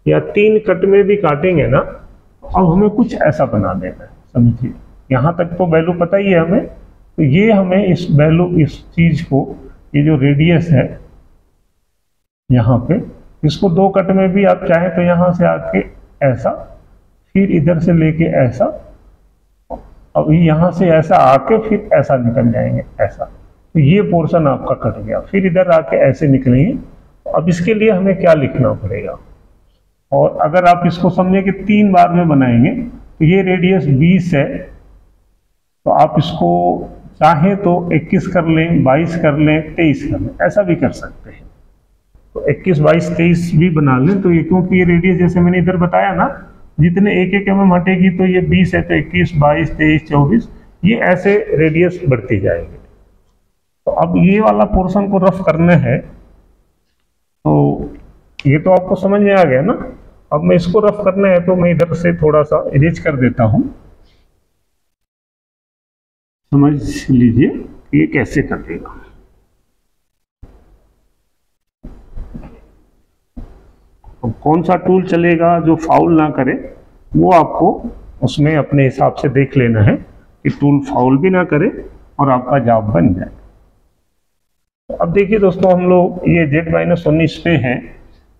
S1: या 3 कट में भी काटेंगे ना, अब हमें कुछ ऐसा बना देना है, समझिए। यहाँ तक तो वैल्यू पता ही है हमें, तो ये हमें इस वैल्यू, इस चीज को, ये जो रेडियस है यहाँ पे, इसको 2 कट में भी आप चाहें तो यहाँ से आके ऐसा, फिर इधर से लेके ऐसा, अब यहाँ से ऐसा आके फिर ऐसा निकल जाएंगे, ऐसा। तो ये पोर्शन आपका कट गया, फिर इधर आके ऐसे निकलेंगे। अब इसके लिए हमें क्या लिखना पड़ेगा, और अगर आप इसको समझे कि 3 बार में बनाएंगे, तो ये रेडियस 20 है, तो आप इसको चाहे तो 21 कर लें, 22 कर लें, 23 कर लें, ऐसा भी कर सकते हैं। तो 21, 22, 23 भी बना लें। तो ये क्योंकि ये रेडियस जैसे मैंने इधर बताया ना, जितने 1-1 mm हटेगी तो ये 20 है, तो 21, 22, 23, 24, ये ऐसे रेडियस बढ़ती जाएगी। तो अब ये वाला पोर्शन को रफ करना है, तो ये तो आपको समझ में आ गया ना। अब मैं इसको रफ करना है तो मैं इधर से थोड़ा सा इरेज कर देता हूं, समझ लीजिए कि ये कैसे कर देगा। अब कौन सा टूल चलेगा जो फाउल ना करे, वो आपको उसमें अपने हिसाब से देख लेना है कि टूल फाउल भी ना करे और आपका जॉब बन जाए। तो अब देखिए दोस्तों, हम लोग ये Z-19 पे हैं।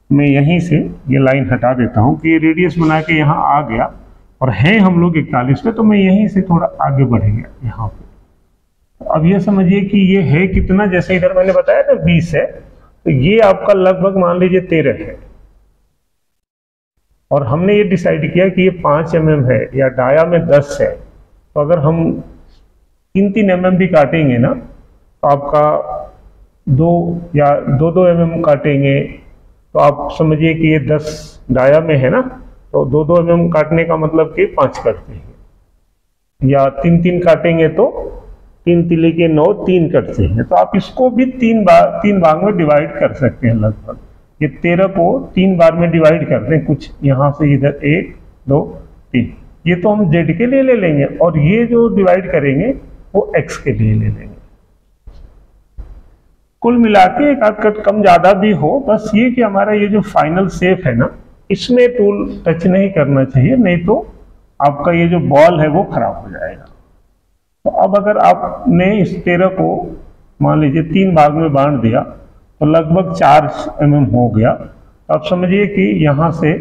S1: मैं यहीं से ये लाइन हटा देता हूं कि ये रेडियस बना के यहाँ आ गया, और हैं हम लोग 41 पे, तो मैं यहीं से थोड़ा आगे बढ़ेगा यहाँ पे। तो अब ये समझिए कि ये है कितना, जैसे इधर मैंने बताया ना 20 है, तो ये आपका लगभग मान लीजिए 13 है। और हमने ये डिसाइड किया कि ये 5 mm है या डाया में 10 है, तो अगर हम 3-3 mm भी काटेंगे ना, तो आपका 2 या 2-2 mm काटेंगे, तो आप समझिए कि ये 10 डाया में है ना, तो 2-2 mm काटने का मतलब कि 5 कटते हैं, या 3-3 काटेंगे तो 3 तिले के 9, 3 कटते हैं। तो आप इसको भी 3 भाग में डिवाइड कर सकते हैं। लगभग ये 13 को 3 बार में डिवाइड करते हैं, कुछ यहाँ से इधर 1, 2, 3। ये तो हम Z के लिए ले लेंगे, और ये जो डिवाइड करेंगे वो X के लिए ले लेंगे। कुल मिला के एक आध कट कम ज्यादा भी हो, बस ये कि हमारा ये जो फाइनल शेप है ना, इसमें टूल टच नहीं करना चाहिए, नहीं तो आपका ये जो बॉल है वो खराब हो जाएगा। तो अब अगर आपने इस 13 को मान लीजिए 3 भाग में बांट दिया, तो लगभग 4 mm हो गया। तो आप समझिए कि यहाँ से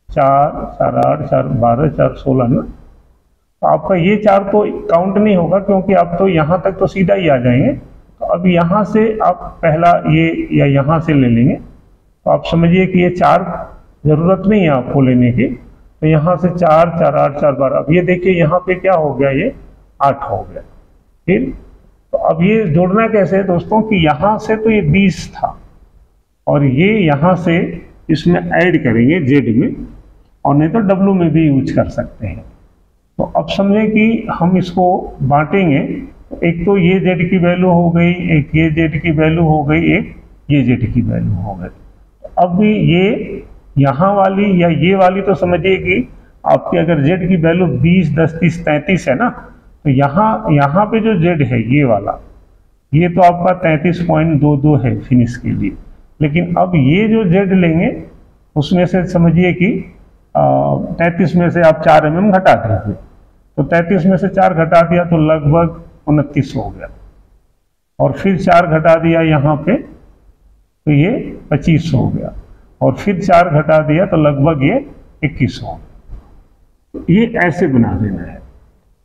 S1: 4, 4, 8, 4, 12, 4, 16 ना, तो आपका ये 4 तो काउंट नहीं होगा, क्योंकि आप तो यहाँ तक तो सीधा ही आ जाएंगे। तो अब यहाँ से आप पहला ये या यहाँ से ले लेंगे, तो आप समझिए कि ये 4 जरूरत नहीं है आपको लेने की। तो यहाँ से 4, 4, 8, 4, 12, अब ये देखिए यहाँ पे क्या हो गया, ये 8 हो गया। फिर तो अब ये जोड़ना कैसे है दोस्तों, कि यहाँ से तो ये 20 था, और ये यहाँ से इसमें ऐड करेंगे Z में, और नहीं तो W में भी यूज कर सकते हैं। तो अब समझें कि हम इसको बांटेंगे, एक तो ये Z की वैल्यू हो गई, एक ये Z की वैल्यू हो गई, एक ये Z की वैल्यू हो गई। अब भी ये यहाँ वाली या ये वाली तो समझिए कि आपकी अगर Z की वैल्यू 20, 10, 30, 33 है ना, तो यहाँ पे जो Z है ये वाला, ये तो आपका 33.22 है फिनिश के लिए। लेकिन अब ये जो Z लेंगे उसमें से समझिए कि 33 में से आप 4 mm घटा दीजिए, तो 33 में से 4 घटा दिया तो लगभग 29 हो गया, और फिर 4 घटा दिया यहाँ पे तो ये 25 हो गया, और फिर 4 घटा दिया तो लगभग ये 21 हो गया। तो ये ऐसे बना देना है।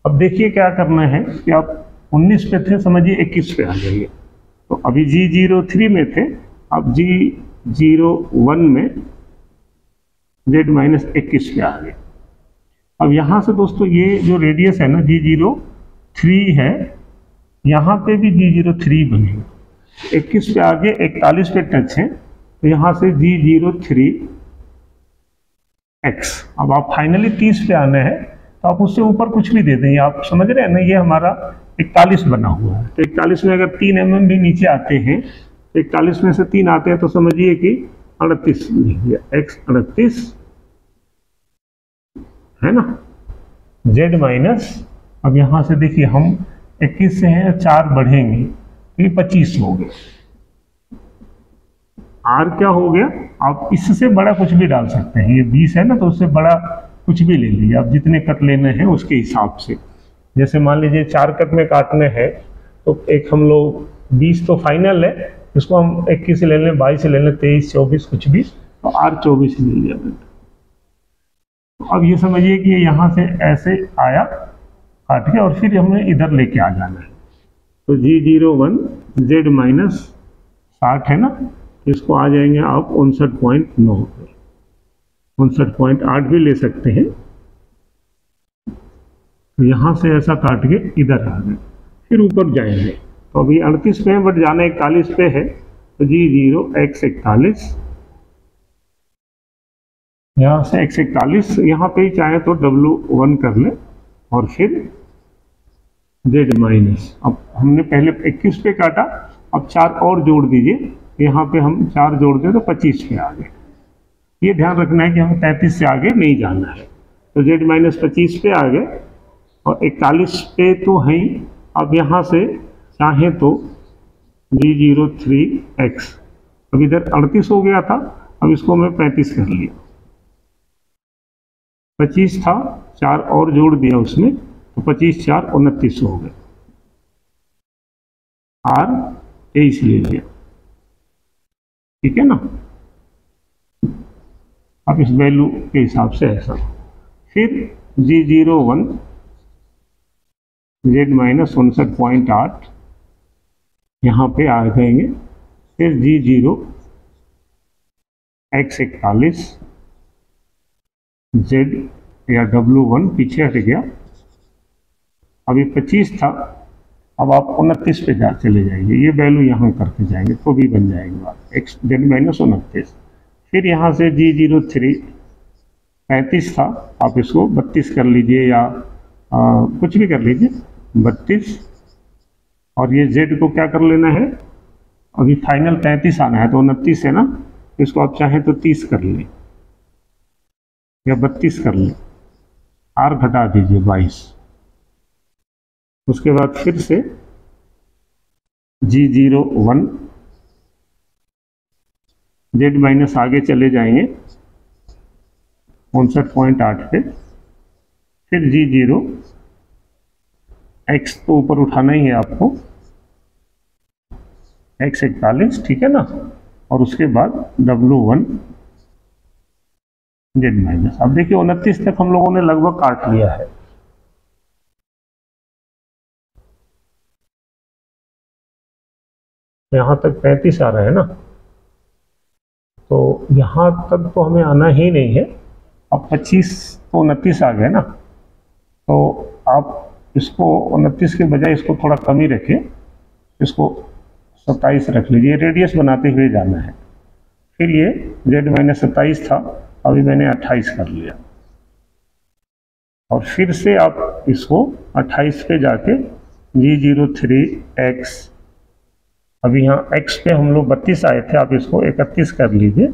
S1: अब देखिए क्या करना है कि आप 19 पे थे, समझिए 21 पे आ जाइए। तो अभी G03 में थे, अब G01 में Z-21 पे आ गए। अब यहाँ से दोस्तों ये जो रेडियस है ना G03 है, यहाँ पे भी G03 बनेगा। 21 पे आगे 41 पे टच है, तो यहाँ से G03 एक्स। अब आप फाइनली 30 पे आना है तो आप उससे ऊपर कुछ भी दे देंगे। आप समझ रहे हैं ना, ये हमारा 41 बना हुआ है, तो 41 में अगर 3 mm भी नीचे आते हैं, तो 41 में से 3 आते हैं तो समझिए कि 38 लिख दिया, x 38 है ना, z माइनस, अब यहां से देखिए हम 21 से हैं, 4 बढ़ेंगे तो ये 25 हो गए। r क्या हो गया, आप इससे बड़ा कुछ भी डाल सकते हैं, ये 20 है ना, तो उससे बड़ा कुछ भी ले लीजिए आप, जितने कट लेने हैं उसके हिसाब से। जैसे मान लीजिए 4 कट में काटने हैं तो एक हम लोग 20 तो फाइनल है, इसको हम 21 से ले लें, 22 से ले लें, 23, 24 कुछ भी, तो r 24 ले लिया मैंने। अब ये समझिए कि यहाँ से ऐसे आया काट के, और फिर हमें इधर लेके आ जाना है। तो G01 Z माइनस 60 है ना, तो इसको आ जाएंगे आप 59.9 पे, 59.8 भी ले सकते हैं। तो यहाँ से ऐसा काट के इधर आ गए, फिर ऊपर जाएंगे। तो अभी 38 पे है बट जाना 41 पे है, तो G0 X 41, यहाँ से X 41, यहाँ पे ही चाहे तो W1 कर ले और फिर Z माइनस। अब हमने पहले 21 पे काटा, अब 4 और जोड़ दीजिए, यहाँ पे हम 4 जोड़ दें तो 25 पे आ गए। ये ध्यान रखना है कि हमें 33 से आगे नहीं जाना है। तो Z माइनस 25 पे आ गए और 41 पे तो है ही। अब यहाँ से चाहे तो G03X, अब इधर 38 हो गया था, अब इसको मैं 35 कर लिया, 25 था, 4 और जोड़ दिया उसमें, तो 25 4 29 हो गए, R 23 ले लिया, ठीक है ना। अब इस वैल्यू के हिसाब से ऐसा, फिर G01 Z माइनस 59.8 यहाँ पे आ जाएंगे, फिर G0 X 41 Z या W1 पीछे हट गया, अभी 25 था, अब आप 29 पे चले जाएंगे, ये वैल्यू यहाँ करके जाएंगे तो भी बन जाएंगे X Z माइनस 29। फिर यहाँ से G03 35 था, आप इसको 32 कर लीजिए या कुछ भी कर लीजिए, 32, और ये Z को क्या कर लेना है, अभी फाइनल 35 आना है, तो 29 है ना, इसको आप चाहें तो 30 कर लें या 32 कर लें, R घटा दीजिए 22। उसके बाद फिर से G01 Z माइनस आगे चले जाएंगे 59.8 पे, फिर G0 X तो ऊपर उठाना ही है आपको, X 41, ठीक है ना, और उसके बाद W1 Z माइनस। अब देखिए 29 तक हम लोगों ने लगभग काट लिया है, यहाँ तक 35 आ रहा है ना, तो यहाँ तक तो हमें आना ही नहीं है। अब 25 तो 29 आ गए ना, तो आप इसको 29 के बजाय इसको थोड़ा कम ही रखें, इसको 27 रख लीजिए, रेडियस बनाते हुए जाना है। फिर ये Z माइनस 27 था, अभी मैंने 28 कर लिया, और फिर से आप इसको 28 पे जाके G03X, अभी यहाँ X पे हम लोग 32 आए थे, आप इसको 31 कर लीजिए,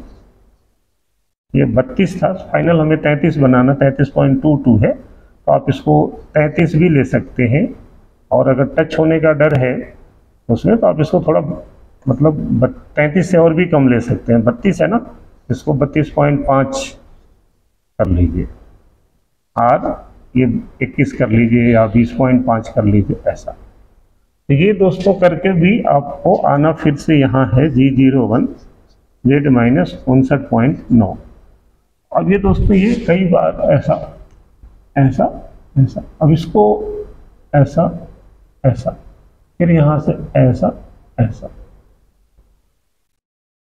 S1: ये 32 था, फाइनल हमें 33 बनाना, 33.22 है, तो आप इसको 33 भी ले सकते हैं, और अगर टच होने का डर है उसमें तो आप इसको थोड़ा मतलब 33 से और भी कम ले सकते हैं, 32 है ना, इसको 32.5 कर लीजिए, R ये 21 कर लीजिए या 20.5 कर लीजिए, ऐसा। तो ये दोस्तों करके भी आपको आना फिर से यहाँ है G01 Z माइनस 59.9। अब ये दोस्तों ये कई बार ऐसा ऐसा ऐसा, अब इसको ऐसा ऐसा, फिर यहाँ से ऐसा ऐसा।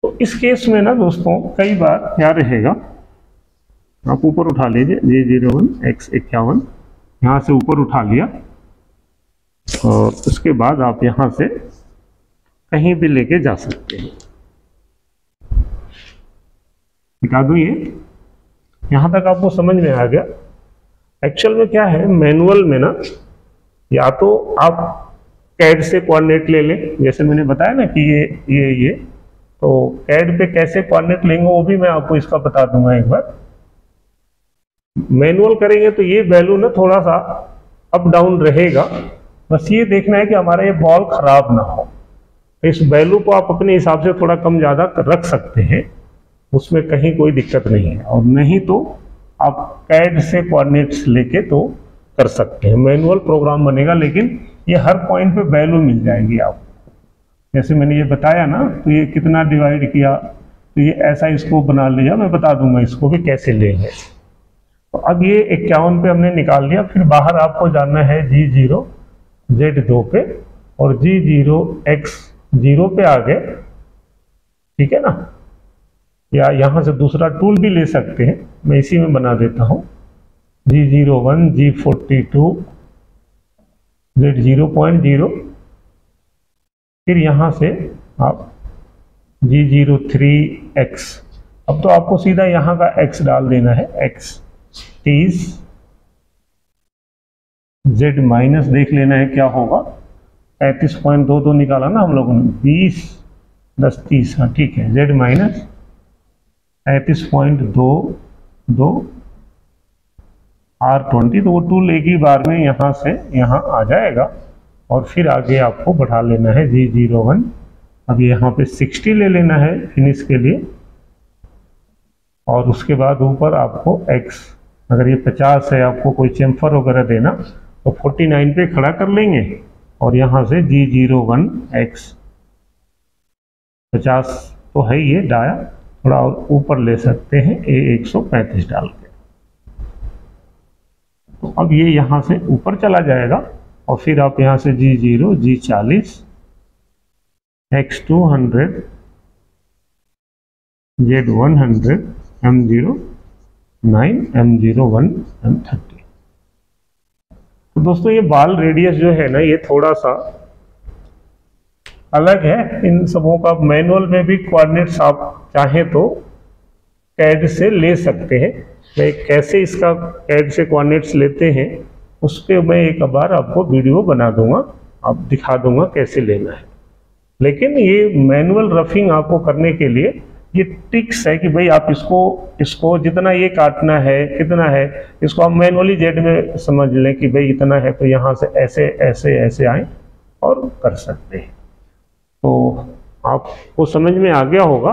S1: तो इस केस में ना दोस्तों कई बार क्या रहेगा, आप ऊपर उठा लीजिए G01 X 51, यहाँ से ऊपर उठा लिया, और उसके बाद आप यहाँ से कहीं भी लेके जा सकते हैं। दिखा दूँ ये, यहाँ तक आपको समझ में आ गया। एक्चुअल में क्या है, मैनुअल में ना या तो आप कैड से कोऑर्डिनेट ले लें, जैसे मैंने बताया ना कि ये तो कैड पे कैसे कोऑर्डिनेट लेंगे वो भी मैं आपको इसका बता दूंगा एक बार। मैनुअल करेंगे तो ये वैल्यू ना थोड़ा सा अप डाउन रहेगा, बस ये देखना है कि हमारा ये बॉल खराब ना हो। इस वैल्यू को आप अपने हिसाब से थोड़ा कम ज़्यादा रख सकते हैं, उसमें कहीं कोई दिक्कत नहीं है। और नहीं तो आप कैड से कोऑर्डिनेट्स लेके तो कर सकते हैं। मैनुअल प्रोग्राम बनेगा लेकिन ये हर पॉइंट पे वैल्यू मिल जाएगी आपको। जैसे मैंने ये बताया ना, तो ये कितना डिवाइड किया, तो ये ऐसा इसको बना लिया, मैं बता दूंगा इसको भी कैसे लेंगे। तो अब ये 51 पे हमने निकाल लिया, फिर बाहर आपको जाना है G0 Z2 पे और G0 X0 पे आ गए, ठीक है ना। या यहाँ से दूसरा टूल भी ले सकते हैं, मैं इसी में बना देता हूँ। G01 G42 Z0.0, फिर यहाँ से आप G03X, अब तो आपको सीधा यहाँ का X डाल देना है, X 30 Z माइनस देख लेना है क्या होगा, 35.22 निकाला ना हम लोगों ने, 20 10 30, हाँ ठीक है, Z माइनस 35.22 R20, तो वो टूल एक ही बार में यहाँ से यहाँ आ जाएगा। और फिर आगे आपको बढ़ा लेना है G01, अब यहाँ पे 60 ले लेना है फिनिश के लिए, और उसके बाद ऊपर आपको X, अगर ये 50 है आपको कोई चेम्फर वगैरह देना तो 49 पे खड़ा कर लेंगे, और यहाँ से G01 X 50 तो है ये डाया, थोड़ा और ऊपर ले सकते हैं A135 डाल के। तो अब ये यहाँ से ऊपर चला जाएगा, और फिर आप यहाँ से G0 G40 X200 Z100 M09 M01 M30। तो दोस्तों ये बाल रेडियस जो है ना, ये थोड़ा सा अलग है इन सबों का। मैनुअल में भी कोऑर्डिनेट्स आप चाहें तो कैड से ले सकते हैं। मैं कैसे इसका कैड से कोऑर्डिनेट्स लेते हैं उस पर मैं एक बार आपको वीडियो बना दूंगा, आप दिखा दूंगा कैसे लेना है। लेकिन ये मैनुअल रफिंग आपको करने के लिए ये ट्रिक्स है कि भाई आप इसको जितना ये काटना है कितना है, इसको आप मैनुअली जेड में समझ लें कि भाई इतना है, तो यहाँ से ऐसे ऐसे ऐसे आए और कर सकते हैं। तो आपको समझ में आ गया होगा।